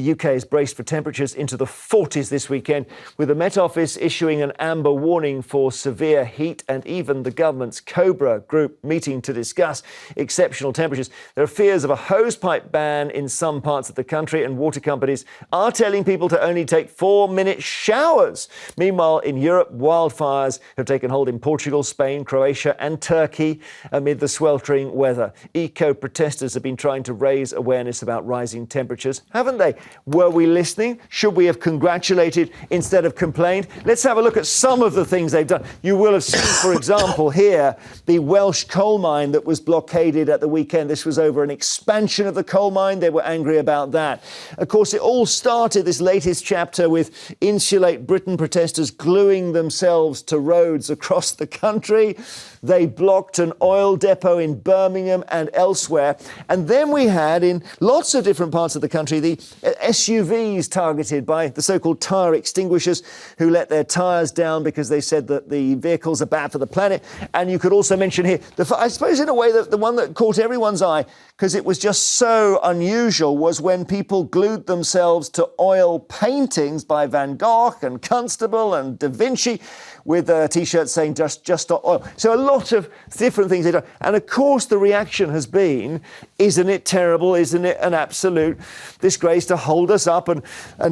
The UK is braced for temperatures into the 40s this weekend, with the Met Office issuing an amber warning for severe heat, and even the government's Cobra group meeting to discuss exceptional temperatures. There are fears of a hosepipe ban in some parts of the country, and water companies are telling people to only take 4-minute showers. Meanwhile, in Europe, wildfires have taken hold in Portugal, Spain, Croatia and Turkey amid the sweltering weather. Eco-protesters have been trying to raise awareness about rising temperatures, haven't they? Were we listening? Should we have congratulated instead of complained? Let's have a look at some of the things they've done. You will have seen, for example, here, the Welsh coal mine that was blockaded at the weekend. This was over an expansion of the coal mine. They were angry about that. Of course, it all started, this latest chapter, with Insulate Britain protesters gluing themselves to roads across the country. They blocked an oil depot in Birmingham and elsewhere. And then we had, in lots of different parts of the country, the SUVs targeted by the so-called tyre extinguishers, who let their tyres down because they said that the vehicles are bad for the planet. And you could also mention here, I suppose in a way, that the one that caught everyone's eye, because it was just so unusual, was when people glued themselves to oil paintings by Van Gogh and Constable and Da Vinci, with T-shirts saying just stop oil. So a lot of different things they've done. And of course the reaction has been, isn't it terrible? Isn't it an absolute disgrace to hold us up and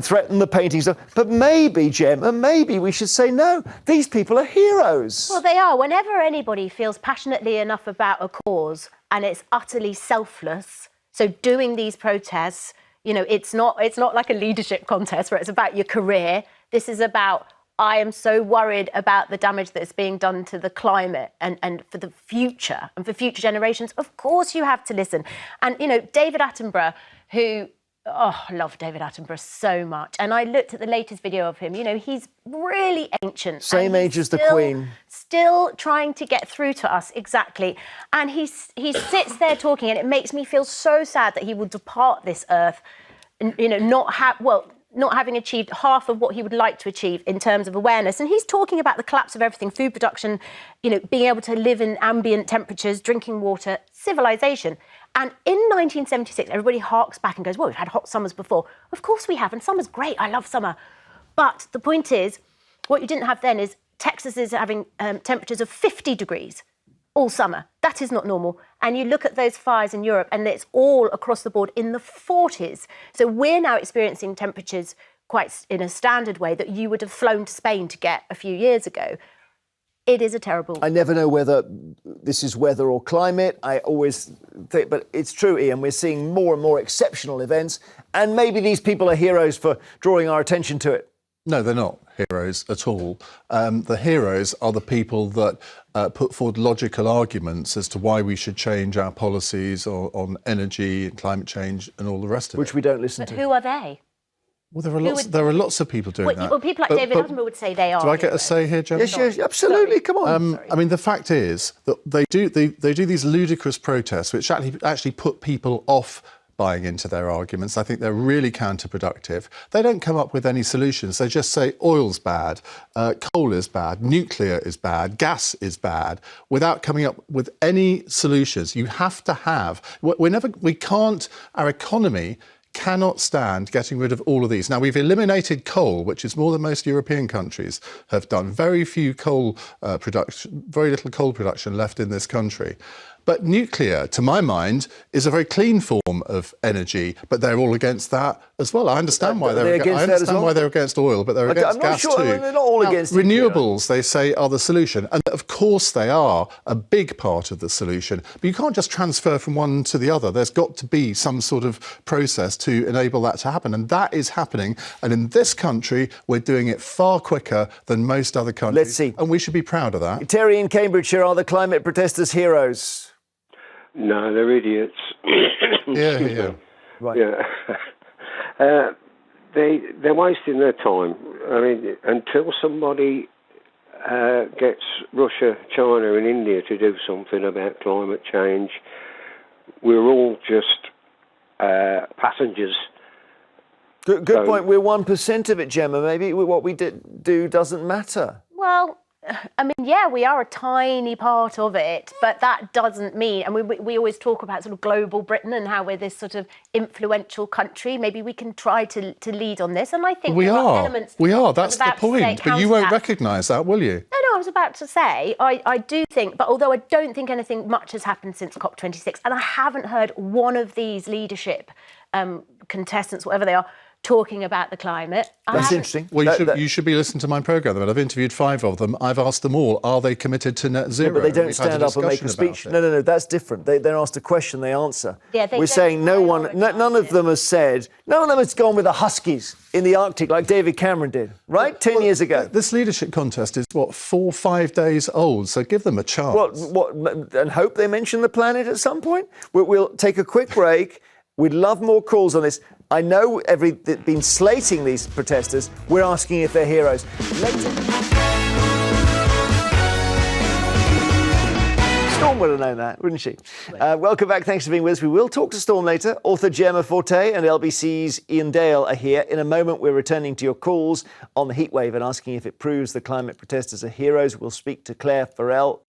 threaten the paintings? But maybe, Gemma, maybe we should say, no, these people are heroes. Well, they are. Whenever anybody feels passionately enough about a cause and it's utterly selfless, so doing these protests, you know, it's not like a leadership contest where it's about your career. This is about, I am so worried about the damage that's being done to the climate and for the future and for future generations. Of course you have to listen. And, you know, David Attenborough, who, oh, I love David Attenborough so much. And I looked at the latest video of him. You know, he's really ancient. Same age as the Queen. Still trying to get through to us, exactly. And he sits there talking, and it makes me feel so sad that he will depart this earth, and, you know, not having achieved half of what he would like to achieve in terms of awareness. And he's talking about the collapse of everything, food production, you know, being able to live in ambient temperatures, drinking water, civilization. And in 1976, everybody harks back and goes, well, we've had hot summers before. Of course we have, and summer's great. I love summer. But the point is, what you didn't have then is Texas is having temperatures of 50 degrees all summer. That is not normal. And you look at those fires in Europe, and it's all across the board in the 40s. So we're now experiencing temperatures quite in a standard way that you would have flown to Spain to get a few years ago. It is a terrible... I never know whether this is weather or climate. I always think, but it's true, Ian, we're seeing more and more exceptional events, and maybe these people are heroes for drawing our attention to it. No, they're not heroes at all. The heroes are the people that put forward logical arguments as to why we should change our policies on energy and climate change and all the rest of it. Which we don't listen to. But who are they? Well, there are lots of people doing that. Well, people like David Attenborough would say they are. Do I get a say here, Gemma? Yes, absolutely. Come on. I mean, the fact is that they do these ludicrous protests, which actually put people off buying into their arguments. I think they're really counterproductive. They don't come up with any solutions. They just say oil's bad, coal is bad, nuclear is bad, gas is bad, without coming up with any solutions. You have to have... Our economy cannot stand getting rid of all of these. Now, we've eliminated coal, which is more than most European countries have done. Very little coal production left in this country. But nuclear, to my mind, is a very clean form of energy, but they're all against that as well. I understand why they're against oil, but they're against gas too. They're not all against renewables, they say, are the solution. And of course they are a big part of the solution. But you can't just transfer from one to the other. There's got to be some sort of process to enable that to happen. And that is happening. And in this country, we're doing it far quicker than most other countries. Let's see. And we should be proud of that. Terry in Cambridgeshire, are the climate protesters heroes? No, they're idiots. Yeah. Right. Yeah. They're wasting their time. I mean, until somebody gets Russia, China and India to do something about climate change, we're all just passengers. Good point. We're 1% of it, Gemma. Maybe what we do doesn't matter. Well, I mean, yeah, we are a tiny part of it, but that doesn't mean, and we always talk about sort of global Britain and how we're this sort of influential country. Maybe we can try to lead on this, and I think there are elements. We are. That's the point. But you won't recognise that, will you? No, I was about to say, I do think, but although I don't think anything much has happened since COP26, and I haven't heard one of these leadership contestants, whatever they are, talking about the climate. That's interesting. Well, you should be listening to my programme. I've interviewed 5 of them. I've asked them all, are they committed to net zero? Yeah, but they don't stand up and make a speech. No, that's different. They're asked a question, they answer. Yeah, we're saying none of them has said, none of them has gone with the Huskies in the Arctic like David Cameron did, right? 10 years ago. This leadership contest is, 4-5 days old, so give them a chance. And hope they mention the planet at some point? We'll take a quick break. We'd love more calls on this. I know they've been slating these protesters. We're asking if they're heroes. Later. Storm would have known that, wouldn't she? Welcome back. Thanks for being with us. We will talk to Storm later. Author Gemma Forte and LBC's Ian Dale are here. In a moment, we're returning to your calls on the heatwave and asking if it proves the climate protesters are heroes. We'll speak to Clare Farrell,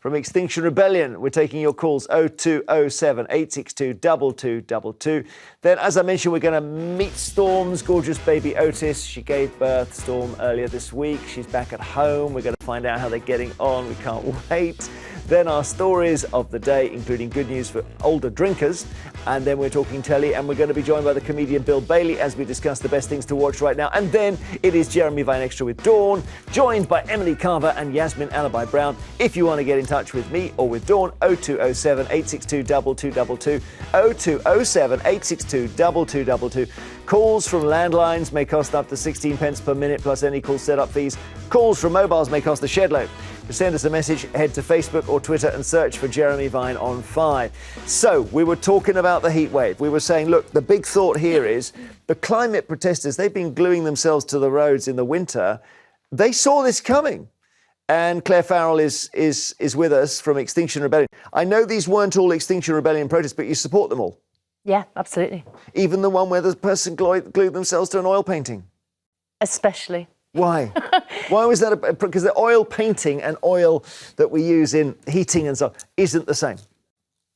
from Extinction Rebellion. We're taking your calls 0207 862 2222. Then, as I mentioned, we're going to meet Storm's gorgeous baby Otis. She gave birth, Storm, earlier this week. She's back at home. We're going to find out how they're getting on. We can't wait. Then our stories of the day, including good news for older drinkers. And then we're talking telly, and we're going to be joined by the comedian Bill Bailey as we discuss the best things to watch right now. And then it is Jeremy Vine Extra with Dawn, joined by Emily Carver and Yasmin Alibi Brown. If you want to get in touch with me or with Dawn, 0207 862 2222, 0207 862 2222. Calls from landlines may cost up to 16 pence per minute plus any call setup fees. Calls from mobiles may cost a shed load. To send us a message, head to Facebook or Twitter and search for Jeremy Vine on 5. So, we were talking about the heatwave. We were saying, look, the big thought here is the climate protesters, they've been gluing themselves to the roads in the winter. They saw this coming. And Clare Farrell is with us from Extinction Rebellion. I know these weren't all Extinction Rebellion protests, but you support them all. Yeah, absolutely. Even the one where the person glued themselves to an oil painting? Especially. Why? Why was that? Because the oil painting and oil that we use in heating and stuff isn't the same.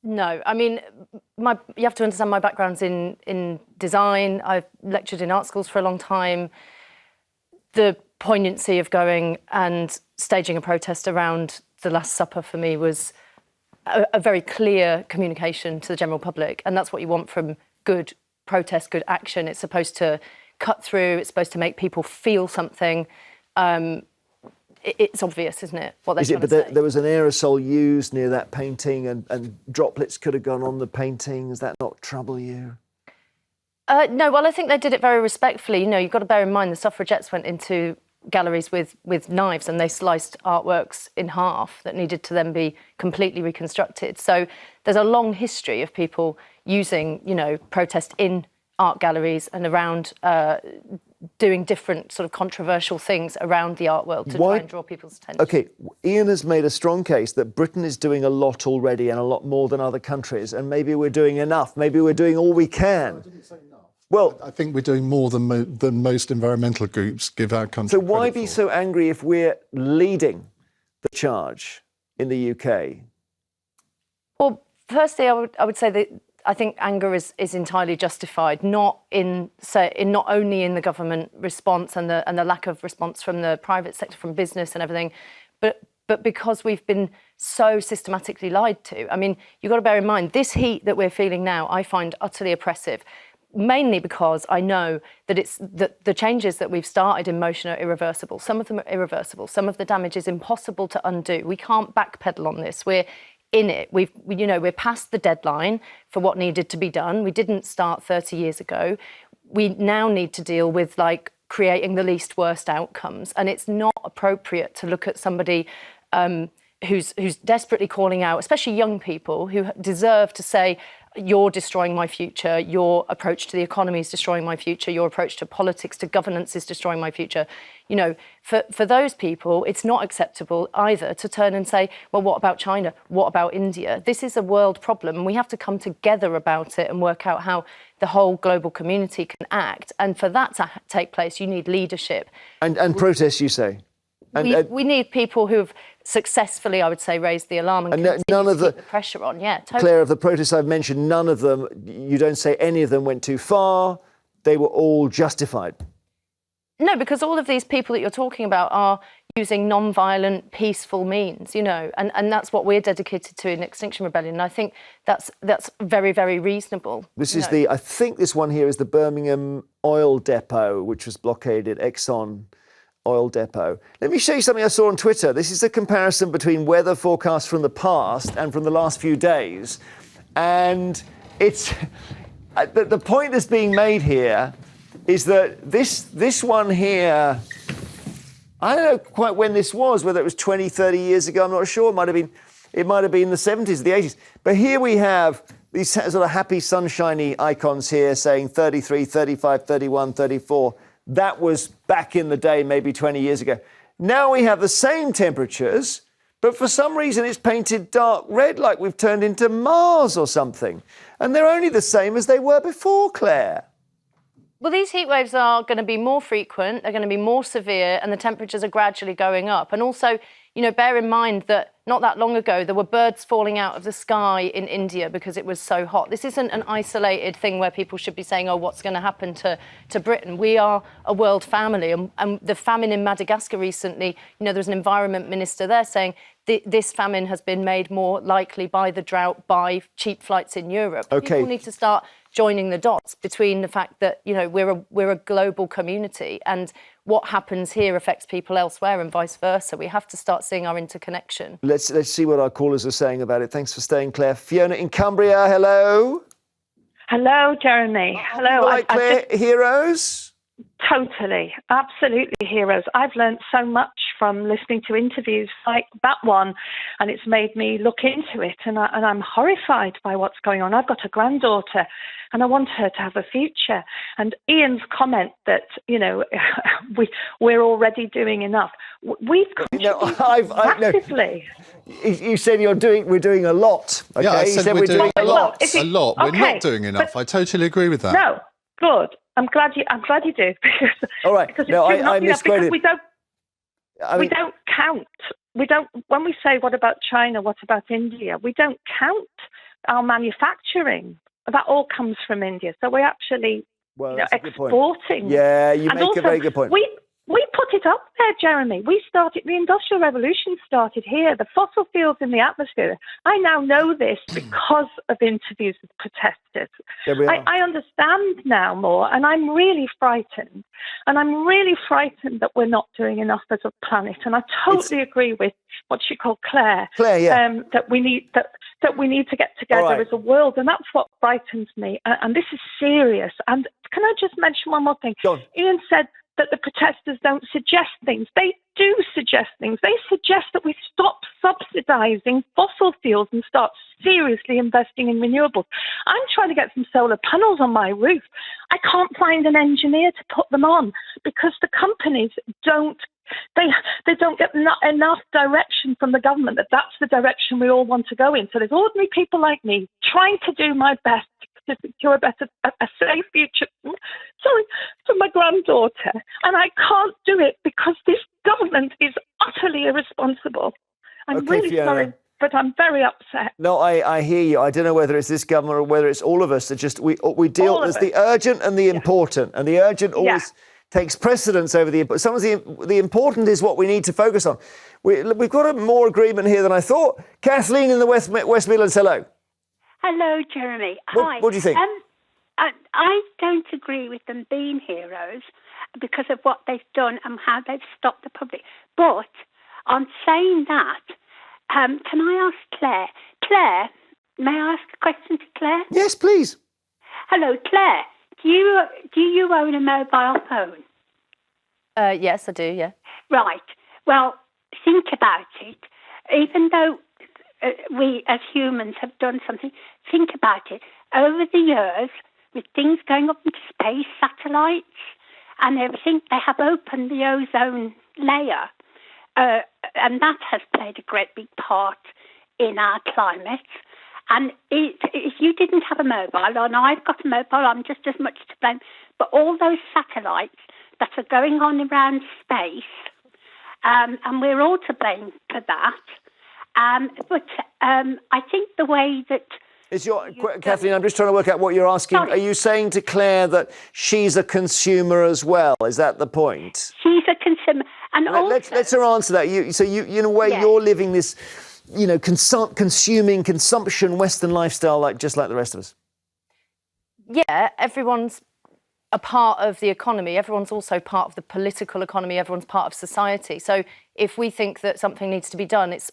No, I mean, you have to understand my background's in design. I've lectured in art schools for a long time. The poignancy of going and staging a protest around the Last Supper for me was a very clear communication to the general public. And that's what you want from good protest, good action. It's supposed to cut through. It's supposed to make people feel something. It's obvious, isn't it, what they're trying to say? There was an aerosol used near that painting and droplets could have gone on the painting. Does that not trouble you? No, well, I think they did it very respectfully. You know, you've got to bear in mind the suffragettes went into galleries with knives and they sliced artworks in half that needed to then be completely reconstructed. So there's a long history of people using, protest in art galleries and around doing different sort of controversial things around the art world to try and draw people's attention. OK, Ian has made a strong case that Britain is doing a lot already and a lot more than other countries, and maybe we're doing enough. Maybe we're doing all we can. I didn't say enough. Well, I think we're doing more than most environmental groups give our country. So why be so angry if we're leading the charge in the UK? Well, firstly, I would say that I think anger is entirely justified, not only in the government response and the lack of response from the private sector, from business and everything, but because we've been so systematically lied to. I mean, you've got to bear in mind, this heat that we're feeling now, I find utterly oppressive, mainly because I know that the changes that we've started in motion are irreversible. Some of them are irreversible. Some of the damage is impossible to undo. We can't backpedal on this. We're in it. We're past the deadline for what needed to be done. We didn't start 30 years ago. We now need to deal with creating the least worst outcomes. And it's not appropriate to look at somebody who's desperately calling out, especially young people who deserve to say, you're destroying my future, your approach to the economy is destroying my future, your approach to politics, to governance is destroying my future. For those people, it's not acceptable either to turn and say, well, what about China? What about India? This is a world problem, and we have to come together about it and work out how the whole global community can act. And for that to take place, you need leadership. And protests, you say? We need people who've successfully, I would say, raised the alarm and continue none of to keep the pressure on. Yeah, totally. Claire, of the protests I've mentioned, none of them, you don't say any of them went too far. They were all justified. No, because all of these people that you're talking about are using non-violent, peaceful means, and that's what we're dedicated to in Extinction Rebellion. And I think that's very, very reasonable. This is I think this one here is the Birmingham oil depot, which was blockaded, Exxon oil depot. Let me show you something I saw on Twitter. This is a comparison between weather forecasts from the past and from the last few days. And it's the point that's being made here is that this one here, I don't know quite when this was, whether it was 20, 30 years ago, I'm not sure. It might have been the 70s, the 80s. But here we have these sort of happy, sunshiny icons here saying 33, 35, 31, 34. That was back in the day, maybe 20 years ago. Now we have the same temperatures, but for some reason it's painted dark red, like we've turned into Mars or something. And they're only the same as they were before, Claire. Well, these heat waves are going to be more frequent, they're going to be more severe, and the temperatures are gradually going up. And also, bear in mind that not that long ago, there were birds falling out of the sky in India because it was so hot. This isn't an isolated thing where people should be saying, oh, what's going to happen to Britain? We are a world family. And the famine in Madagascar recently, there was an environment minister there saying this famine has been made more likely by the drought, by cheap flights in Europe. Okay. People need to start joining the dots between the fact that, we're a global community and what happens here affects people elsewhere and vice versa. We have to start seeing our interconnection. Let's see what our callers are saying about it. Thanks for staying, Claire. Fiona in Cumbria, hello. Hello, Jeremy. Hello. Right, Claire, heroes? Totally, absolutely heroes. I've learned so much from listening to interviews like that one, and it's made me look into it, and I'm horrified by what's going on. I've got a granddaughter, and I want her to have a future. And Ian's comment that, we're already doing enough. We've contributed massively. You said we're doing a lot. Okay? Yeah, I said we're doing a lot. A lot. We're not doing enough. I totally agree with that. No, good. I'm glad you do, because all right. Because no, I misquoted. We don't count. We don't. When we say what about China, what about India, we don't count our manufacturing. That all comes from India. So we're actually exporting. Yeah, you make a very good point. We put it up there, Jeremy. The Industrial Revolution started here. The fossil fuels in the atmosphere. I now know this because of interviews with protesters. I understand now more, and I'm really frightened. And I'm really frightened that we're not doing enough as a planet. And I totally agree with what she called Claire. Claire, yeah. That we need to get together as a world, and that's what frightens me. And this is serious. And can I just mention one more thing? Ian said that the protesters don't suggest things. They do suggest things. They suggest that we stop subsidising fossil fuels and start seriously investing in renewables. I'm trying to get some solar panels on my roof. I can't find an engineer to put them on because the companies don't get enough direction from the government that that's the direction we all want to go in. So there's ordinary people like me trying to do my best to secure a safe future for my granddaughter. And I can't do it because this government is utterly irresponsible. I'm really Fiona. sorry, but I'm very upset. No, I hear you. I don't know whether it's this government or whether it's all of us that just we deal. There's the urgent and the important, and the urgent always takes precedence over the important. Some of the important is what we need to focus on. We've got a more agreement here than I thought. Kathleen in the West Midlands, hello. Hello, Jeremy. Hi. What do you think? I don't agree with them being heroes because of what they've done and how they've stopped the public. But on saying that, can I ask Claire? Claire, may I ask a question to Claire? Yes, please. Hello, Claire. Do you own a mobile phone? Yes, I do, yeah. Right. Well, think about it. Even though we as humans have done something, think about it. Over the years, with things going up into space, satellites and everything, they have opened the ozone layer. And that has played a great big part in our climate. And if you didn't have a mobile, and I've got a mobile, I'm just as much to blame. But all those satellites that are going on around space and we're all to blame for that. But I think the way that... Kathleen, I'm just trying to work out what you're asking. Sorry. Are you saying to Claire that she's a consumer as well? Is that the point? She's a consumer. And Let's her answer that. You in a way, you're living this, consumption Western lifestyle, just like the rest of us. Yeah, everyone's a part of the economy. Everyone's also part of the political economy. Everyone's part of society. So if we think that something needs to be done, it's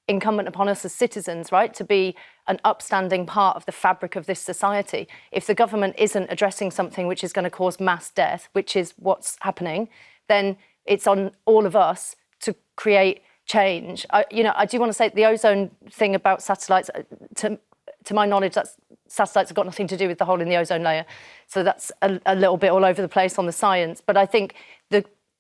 incumbent upon us as citizens, right, to be an upstanding part of the fabric of this society. If the government isn't addressing something which is going to cause mass death, which is what's happening, then it's on all of us to create change. I do want to say the ozone thing about satellites, to my knowledge, satellites have got nothing to do with the hole in the ozone layer. So that's a little bit all over the place on the science. But I think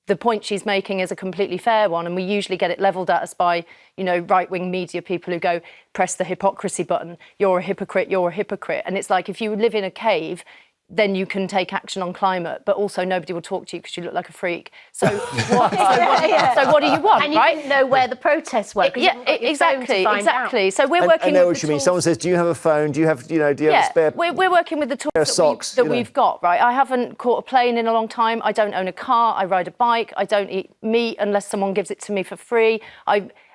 the point she's making is a completely fair one, and we usually get it levelled at us by, right-wing media people who go, press the hypocrisy button, you're a hypocrite, you're a hypocrite. And it's like, if you live in a cave, then you can take action on climate, but also nobody will talk to you because you look like a freak. So what do you want, and you right? didn't know where the protests were. Exactly. So we're working. I know what you mean. Someone says, "Do you have a phone? Do you have, do you have a spare?" We're working with the tools that we've got, right? I haven't caught a plane in a long time. I don't own a car. I ride a bike. I don't eat meat unless someone gives it to me for free.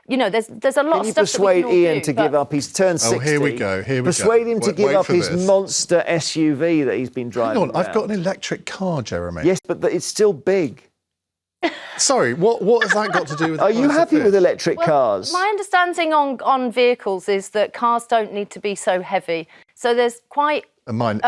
There's a lot of stuff. Can you persuade Ian to give up? He's turned 60. Oh, here we go. Persuade him to give up his monster SUV that he's been driving. Hang on, I've got an electric car, Jeremy. Yes, but it's still big. Sorry, what has that got to do with... Are you happy with electric cars? My understanding on vehicles is that cars don't need to be so heavy. So there's quite... Mine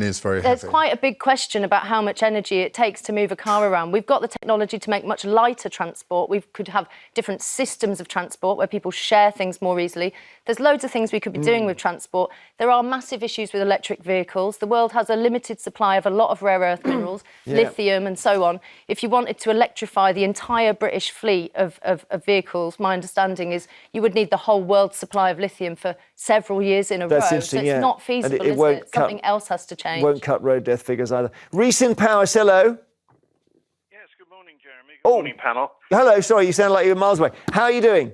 is very heavy. There's quite a big question about how much energy it takes to move a car around. We've got the technology to make much lighter transport. We could have different systems of transport where people share things more easily. There's loads of things we could be doing with transport. There are massive issues with electric vehicles. The world has a limited supply of a lot of rare earth minerals, lithium and so on. If you wanted to electrify the entire British fleet of vehicles, my understanding is you would need the whole world's supply of lithium for several years in a row. So it's not feasible, is it? Something else has to change. Won't cut road death figures either. Reece in Powys, hello. Yes, good morning, Jeremy. Good morning, panel. Hello, sorry, you sound like you're miles away. How are you doing?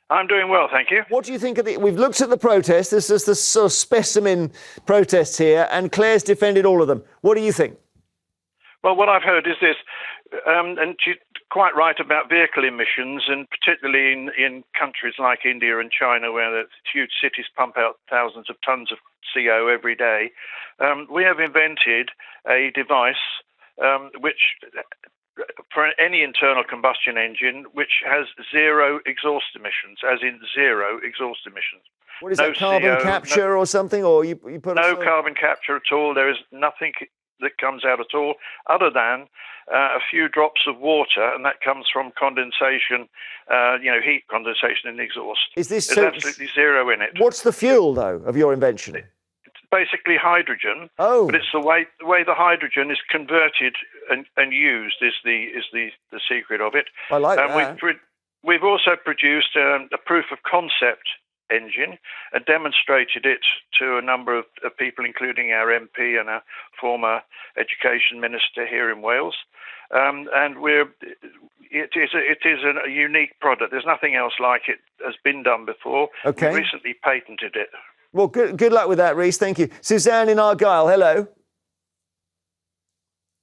I'm doing well, thank you. What do you think of we've looked at the protests, this is the sort of specimen protests here, and Claire's defended all of them. What do you think? Well, what I've heard is this, and she's quite right about vehicle emissions, and particularly in countries like India and China, where the huge cities pump out thousands of tons of CO every day. We have invented a device which, for any internal combustion engine, which has zero exhaust emissions, as in zero exhaust emistions. What is that, carbon capture or something? Or you put no carbon capture at all. There is nothing that comes out at all, other than a few drops of water, and that comes from condensation, heat condensation in the exhaust. There's absolutely zero in it. What's the fuel, though, of your invention? It's basically hydrogen. Oh. But it's the way the hydrogen is converted and used is the secret of it. I like that. We've also produced a proof of concept engine and demonstrated it to a number of people, including our MP and our former education minister here in Wales. And it is a unique product. There's nothing else like it has been done before. Okay. We recently patented it. Well, good luck with that, Reece. Thank you. Suzanne in Argyll, hello.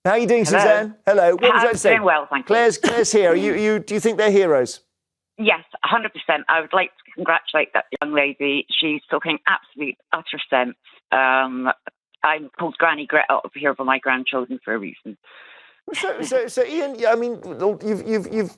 How are you doing, Suzanne? Hello. What was I saying? Doing well, thank you. Claire's here. Do you think they're heroes? Yes, 100%. I would like to congratulate that young lady. She's talking absolute utter sense. I'm called Granny Greta up here for my grandchildren for a reason. So Ian, I mean,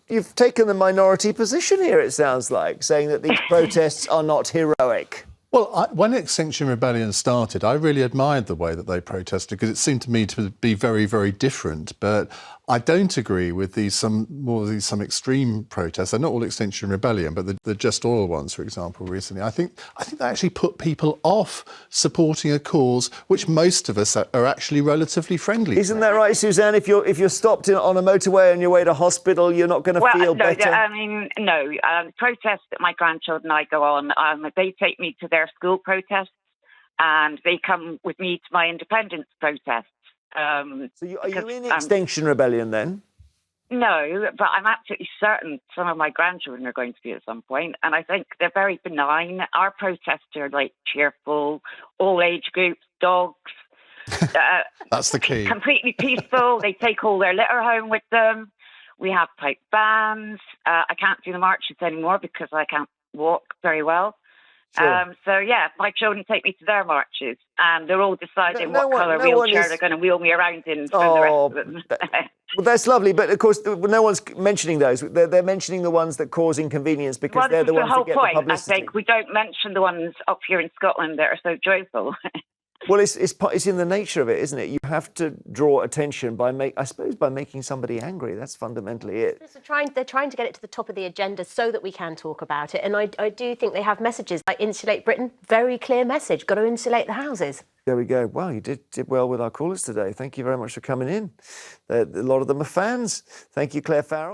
you've taken the minority position here. It sounds like, saying that these protests are not heroic. Well, when Extinction Rebellion started, I really admired the way that they protested, because it seemed to me to be very, very different. But I don't agree with some extreme protests. They're not all Extinction Rebellion, but the Just Oil ones, for example, recently. I think they actually put people off supporting a cause which most of us are actually relatively friendly. Isn't that right, Suzanne? If you're stopped on a motorway on your way to hospital, you're not going to feel better. I mean, no. Protests that my grandchildren and I go on, they take me to their school protests, and they come with me to my independence protests. So are you in Extinction Rebellion then? know, but I'm absolutely certain some of my grandchildren are going to be at some point, and I think they're very benign. Our protests are like cheerful, all age groups, dogs. That's the key. Completely peaceful. They take all their litter home with them. We have pipe bands. I can't do the marches anymore because I can't walk very well. Sure. So yeah, my children take me to their marches, and they're all deciding what colour wheelchair they're going to wheel me around in for the rest of them. Well, that's lovely, but of course, no one's mentioning those. They're mentioning the ones that cause inconvenience because they're the ones that get the publicity. I think we don't mention the ones up here in Scotland that are so joyful. Well, it's in the nature of it, isn't it? You have to draw attention by making somebody angry. That's fundamentally it. They're trying to get it to the top of the agenda so that we can talk about it. And I do think they have messages like Insulate Britain. Very clear message. Got to insulate the houses. There we go. Wow, you did well with our callers today. Thank you very much for coming in. A lot of them are fans. Thank you, Clare Farrell.